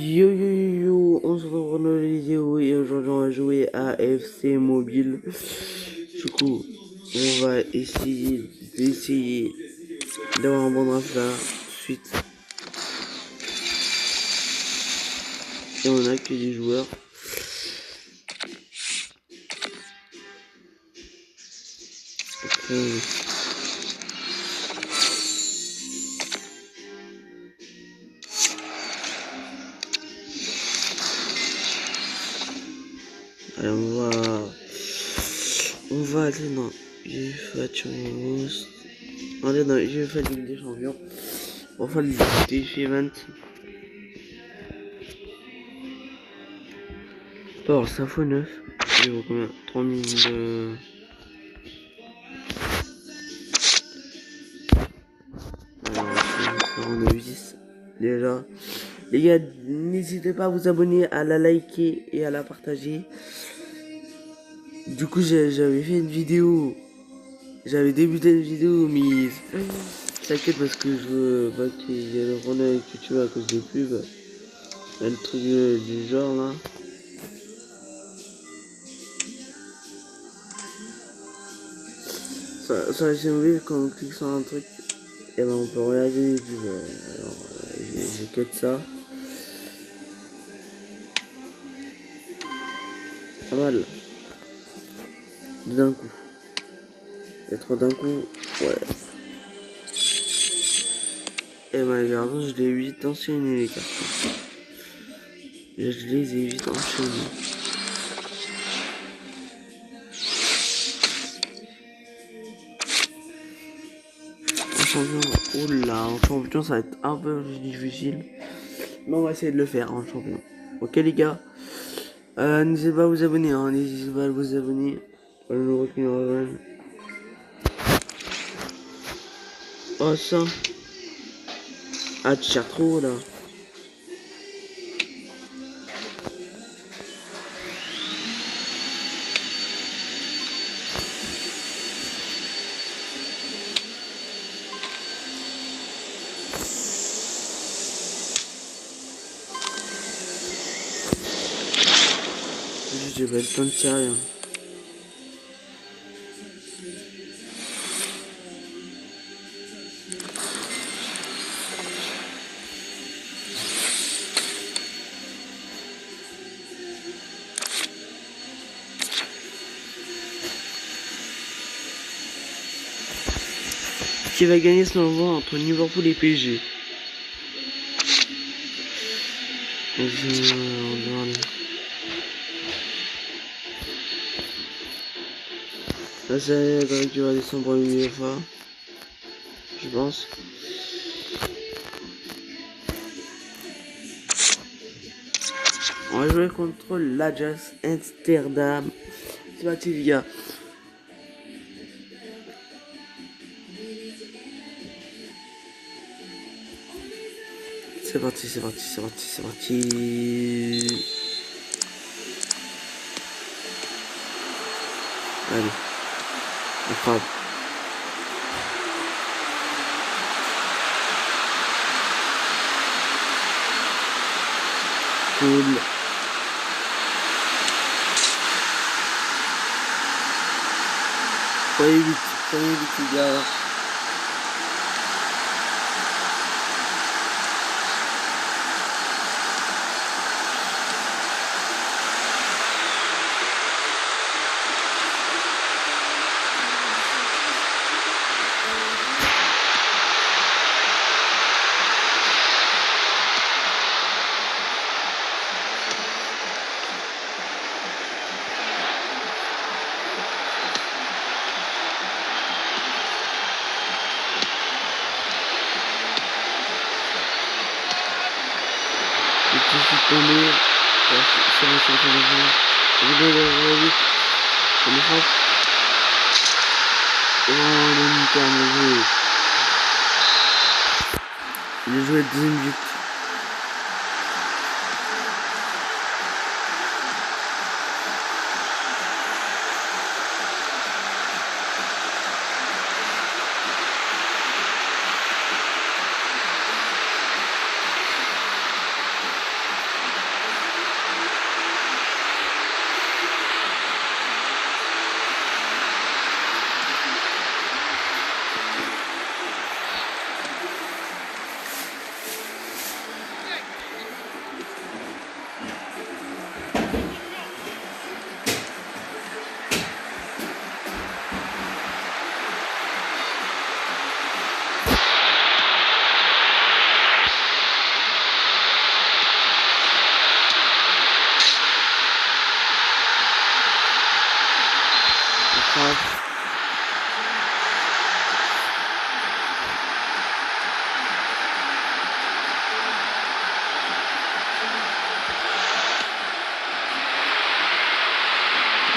Yo yo yo yo, on se retrouve dans la vidéo et aujourd'hui on va jouer à FC Mobile. Du coup, on va essayer d'avoir un bon draft là tout de suite. Et on a que des joueurs. Allez, on va aller dans UEFA Champions. Allez dans UEFA Ligue des Champions. On va faire le défi event. Alors, ça fois 9. Il vaut combien? 3000 de... On a 10 déjà. Les gars, n'hésitez pas à vous abonner, à la liker et à la partager. Du coup, j'avais fait une vidéo. J'avais débuté une vidéo, mais t'inquiète parce que je veux pas qu'il y ait le problème avec YouTube à cause des pubs. Le truc du genre là. Sur la chaîne mobile, quand on clique sur un truc, et ben on peut regarder les pubs. Alors, j'ai cut ça. Pas mal. D'un coup. Et trop d'un coup, ouais. Et ben les garçons, je les ai vite enchaînés les cartons. Je les ai vite enchaînés. En champion, oula, en champion ça va être un peu difficile. Mais on va essayer de le faire en champion. Ok les gars, n'hésitez pas à vous abonner, hein. N'hésitez pas à vous abonner. Le retenir. Oh ça. Ah tu cherches trop là. J'ai pas le temps de tirer. Hein. Qui va gagner ce moment entre Liverpool et PSG? Là, c'est Drake qui va descendre en UEFA, je pense. On va jouer contre l'Ajax Amsterdam. C'est parti, les gars. C'est parti, c'est parti, c'est parti, c'est parti. Allez, on frappe. Cool. Soyez vite, les gars. Je suis tombé. C'est bon, je vais le vite. Je me frappe. Oh, le Nintendo, le jeu. Il a joué à 10 minutes.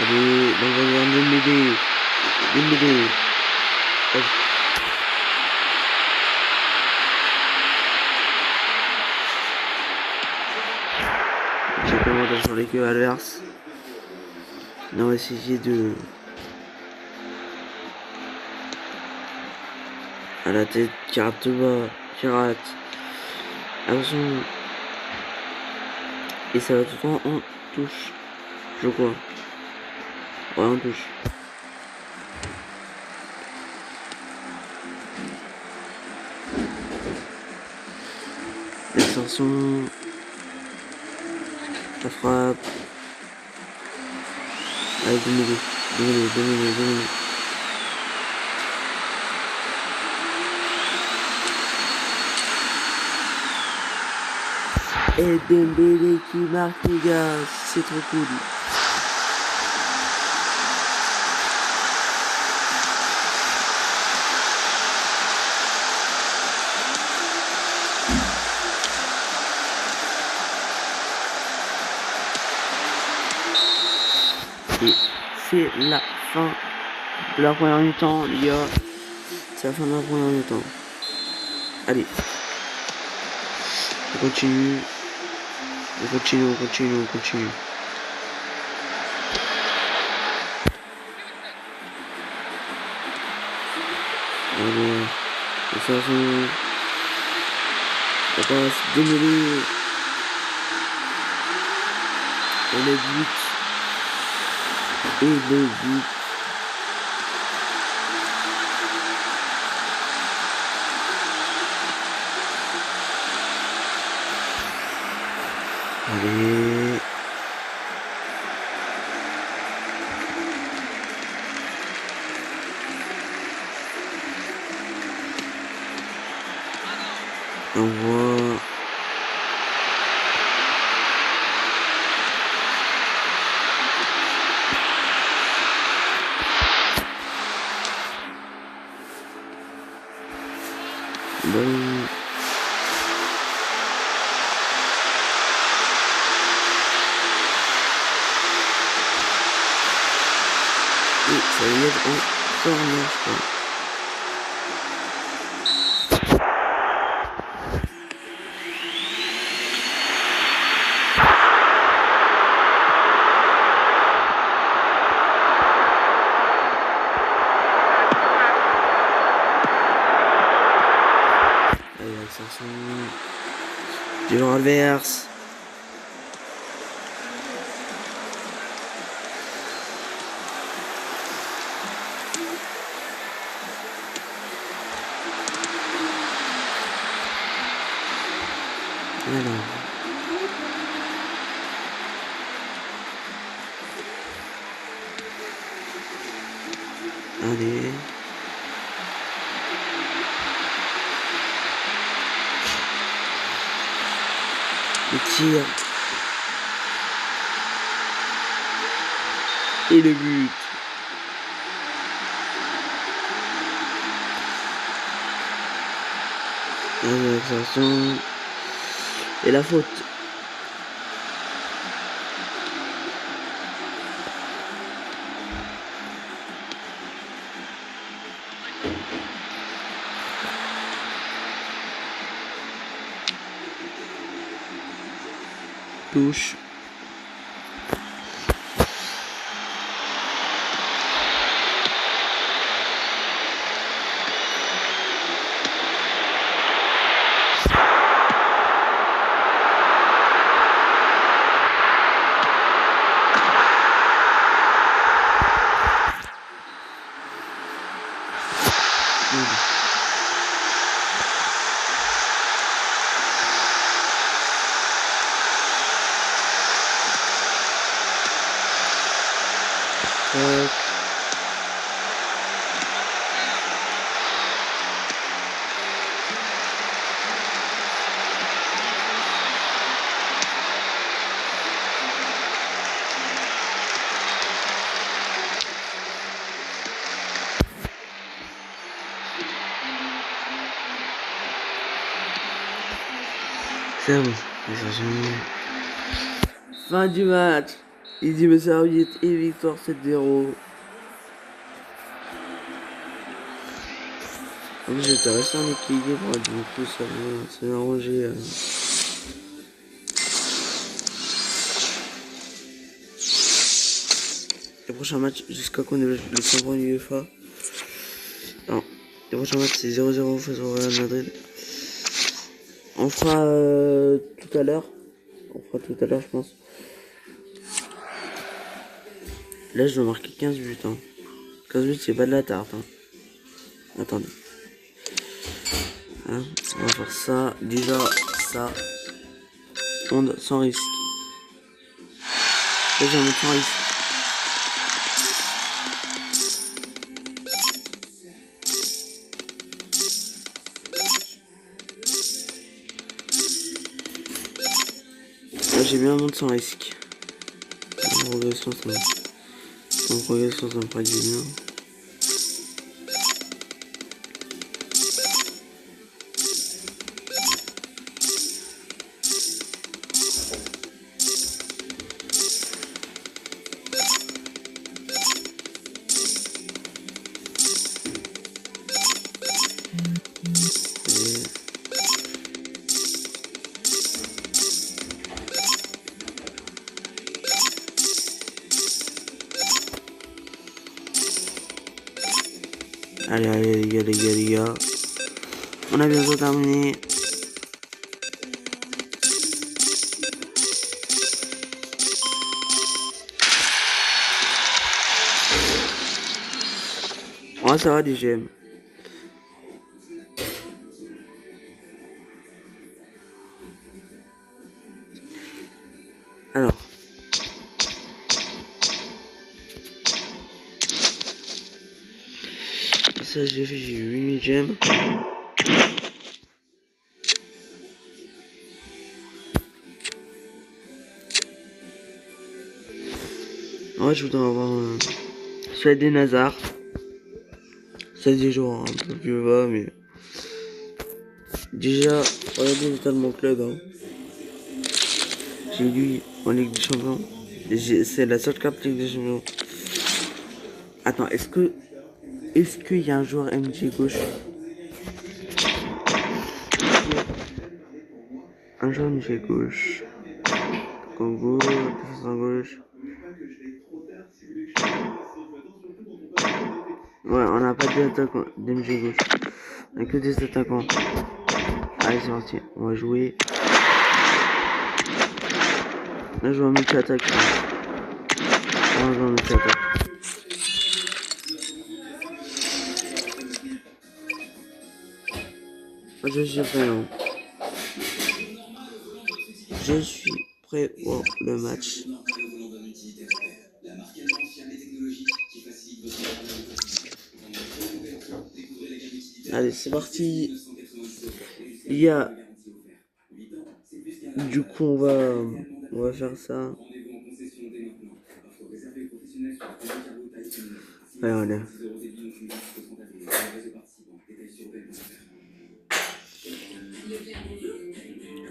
Allez, on va voir Dembélé. Dembélé. J'ai commandé sur l'équipe adverse. On va essayer de... À la tête, qui rate bas, qui rate. Attention. Et ça va tout le temps en touche. Je crois. Ouais, en touche. L'extension. La frappe. Allez, 2 minutes. 2 minutes, 2 minutes, 2 minutes. Et Dembélé qui marque, les gars, c'est trop cool. Et c'est la fin de la première mi-temps, les gars. C'est la fin de la première mi-temps. Allez. On continue. On continue, on continue, on continue. Allez. De toute façon. On passe Dembélé. Et le but. Et le but. Allez. On voit. Bon. Et ça y est, on sort là, je crois. Allez, accession. Du genre adverse. Alors. Allez. Le tir. Et le but. Allez, accession. Et la faute. Touche. C'est bon. Fin du match. Il dit, mais serviette et victoire 7-0. En plus, j'étais resté en équilibre, du coup, ça m'a arrangé. Le prochain match, jusqu'à qu'on ait le champion UEFA. Non, le prochain match, c'est 0-0 face au Real Madrid. On fera tout à l'heure. Je pense. Là, je dois marquer 15 buts. 15 buts, c'est pas de la tarte. Attendez. On va faire ça. Déjà, ça. Monde sans risque. Là, j'ai un monde sans risque. Là, j'ai bien un monde sans risque. Progression, ça me fera du bien. Allez, les gars. On a bientôt terminé. Ouais, ça va, DGM. Alors. Ça, j'ai fait, j'ai eu 8 gemmes. Ouais, je voudrais avoir soit des Nazars, soit des joueurs un peu plus bas, mais déjà, regardez l'état de mon club. J'ai lui en Ligue des Champions. C'est la seule carte Ligue des Champions. Attends, est-ce qu'il y a un joueur MJ gauche? Un joueur MJ gauche. Congo, défenseur gauche. Ouais, on n'a pas d'attaquant d'MG gauche. On a que des attaquants. Allez, c'est parti. On va jouer. Là, je vais en multi-attaque. On va jouer en multi-attaque. Je suis prêt. Je suis prêt pour le match. Allez, c'est parti. Il y a... Du coup, on va faire ça. Allez, on est.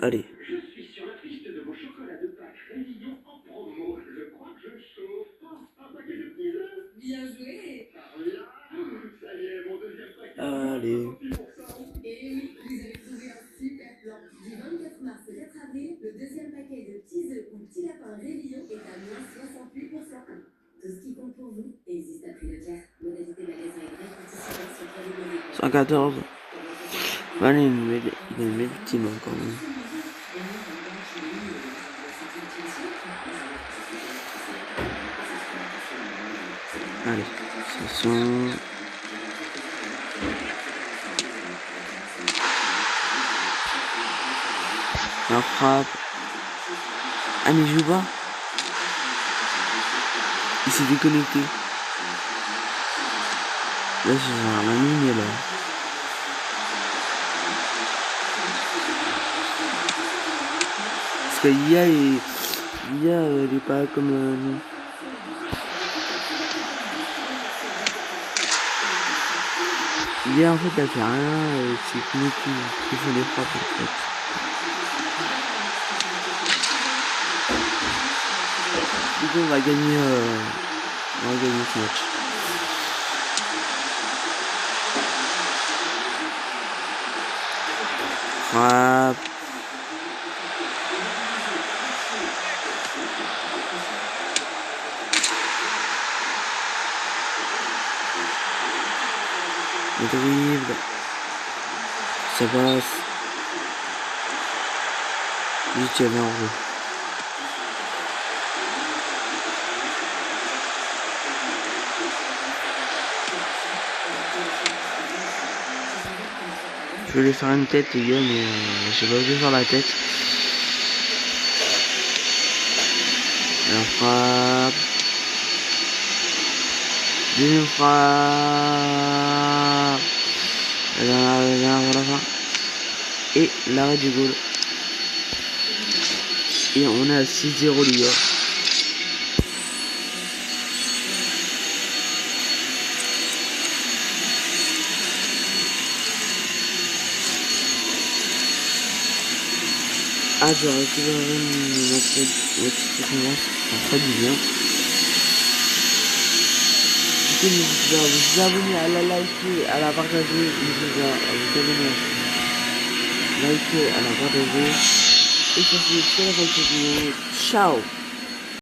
Allez. Allez. Et oui, vous avez trouvé un super plan. Du 24 mars au 4 avril, le deuxième paquet de petits œufs ou petits lapins Réveillon est à moins 68%. Tout ce qui compte pour vous existe à prix Leclerc. Modalité magasin et grève participante sur www. 114. Allez, il est une belle team quand même. Allez, session. La frappe. Ah, mais il joue pas. Il s'est déconnecté. Là, j'ai un mine là. Parce que l'IA elle est pas comme nous. L'IA en fait elle fait rien, c'est nous qui font les frappes en fait. Du coup, on va gagner ce match. Frappe. Le dribble. Ça passe. Vite, il y avait un jeu. Je voulais faire une tête, les gars, mais j'ai pas osé faire la tête. La frappe. Deuxième frappe. La fin. Et l'arrêt du goal. Et on est à 6-0, les gars. Ah, je vais récupérer notre petite confiance, ça ferait du bien. Du coup, n'hésitez pas à vous abonner, à la liker, à la partager, n'hésitez pas à vous abonner, liker, à la partager. Et ça c'est la fin de cette vidéo. Ciao!